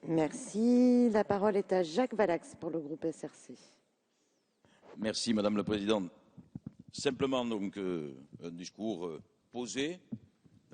Merci. La parole est à Jacques Valax pour le groupe SRC. Merci Madame la Présidente. Simplement donc un discours posé,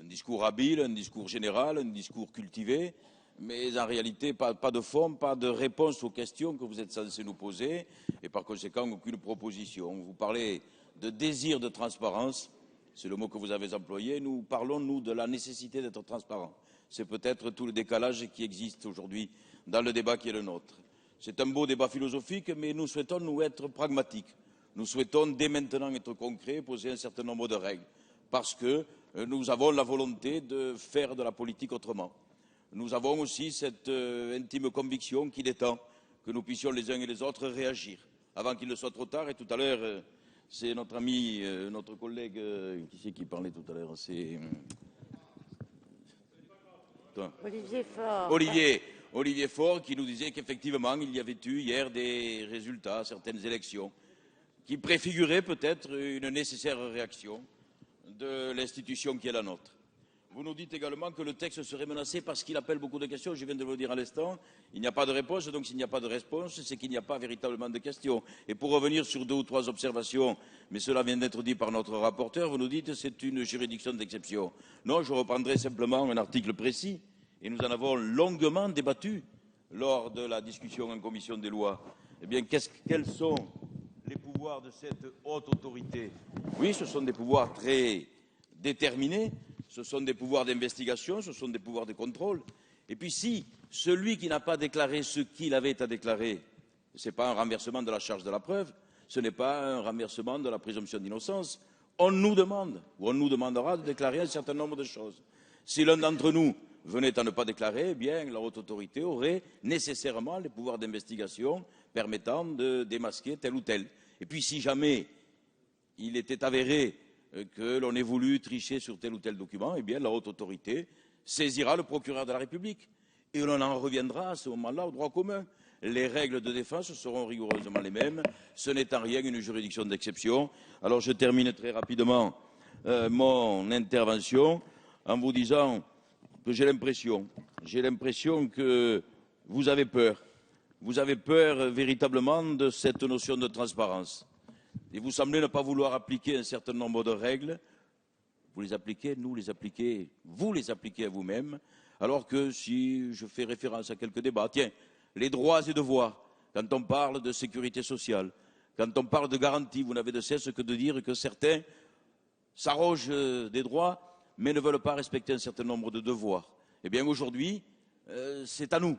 un discours habile, un discours général, un discours cultivé, mais en réalité pas de fond, pas de réponse aux questions que vous êtes censés nous poser et par conséquent aucune proposition. Vous parlez de désir de transparence, c'est le mot que vous avez employé. Nous parlons, nous, de la nécessité d'être transparent. C'est peut-être tout le décalage qui existe aujourd'hui dans le débat qui est le nôtre. C'est un beau débat philosophique, mais nous souhaitons nous être pragmatiques. Nous souhaitons dès maintenant être concrets, poser un certain nombre de règles, parce que nous avons la volonté de faire de la politique autrement. Nous avons aussi cette intime conviction qu'il est temps que nous puissions les uns et les autres réagir, avant qu'il ne soit trop tard. Et tout à l'heure, c'est notre ami, notre collègue, qui c'est qui parlait tout à l'heure? C'est Olivier Faure. Olivier Faure qui nous disait qu'effectivement, il y avait eu hier des résultats à certaines élections qui préfiguraient peut-être une nécessaire réaction de l'institution qui est la nôtre. Vous nous dites également que le texte serait menacé parce qu'il appelle beaucoup de questions. Je viens de vous le dire à l'instant. Il n'y a pas de réponse, donc s'il n'y a pas de réponse, c'est qu'il n'y a pas véritablement de questions. Et pour revenir sur 2 ou 3 observations, mais cela vient d'être dit par notre rapporteur, vous nous dites que c'est une juridiction d'exception. Non, je reprendrai simplement un article précis, et nous en avons longuement débattu lors de la discussion en commission des lois. Eh bien, quels sont les pouvoirs de cette haute autorité? Oui, ce sont des pouvoirs très déterminés. Ce sont des pouvoirs d'investigation, ce sont des pouvoirs de contrôle. Et puis si celui qui n'a pas déclaré ce qu'il avait à déclarer, ce n'est pas un renversement de la charge de la preuve, ce n'est pas un renversement de la présomption d'innocence, on nous demande, ou on nous demandera de déclarer un certain nombre de choses. Si l'un d'entre nous venait à ne pas déclarer, eh bien la haute autorité aurait nécessairement les pouvoirs d'investigation permettant de démasquer tel ou tel. Et puis si jamais il était avéré que l'on ait voulu tricher sur tel ou tel document, eh bien la haute autorité saisira le procureur de la République. Et l'on en reviendra à ce moment-là au droit commun. Les règles de défense seront rigoureusement les mêmes. Ce n'est en rien une juridiction d'exception. Alors je termine très rapidement mon intervention en vous disant que j'ai l'impression que vous avez peur. Vous avez peur véritablement de cette notion de transparence. Et vous semblez ne pas vouloir appliquer un certain nombre de règles. Vous les appliquez, nous les appliquez, vous les appliquez à vous-même. Alors que si je fais référence à quelques débats, tiens, les droits et devoirs, quand on parle de sécurité sociale, quand on parle de garantie, vous n'avez de cesse que de dire que certains s'arrogent des droits, mais ne veulent pas respecter un certain nombre de devoirs. Eh bien aujourd'hui, c'est à nous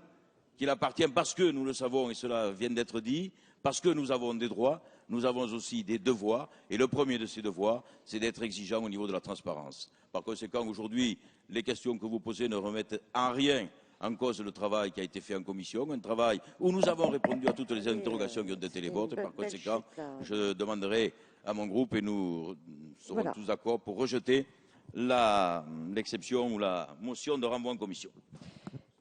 qu'il appartient, parce que nous le savons, et cela vient d'être dit, parce que nous avons des droits, nous avons aussi des devoirs, et le premier de ces devoirs, c'est d'être exigeant au niveau de la transparence. Par conséquent, aujourd'hui, les questions que vous posez ne remettent en rien en cause le travail qui a été fait en commission, un travail où nous avons répondu à toutes les interrogations qui ont été les vôtres. Par conséquent, je demanderai à mon groupe, et nous serons tous d'accord pour rejeter l'exception ou la motion de renvoi en commission.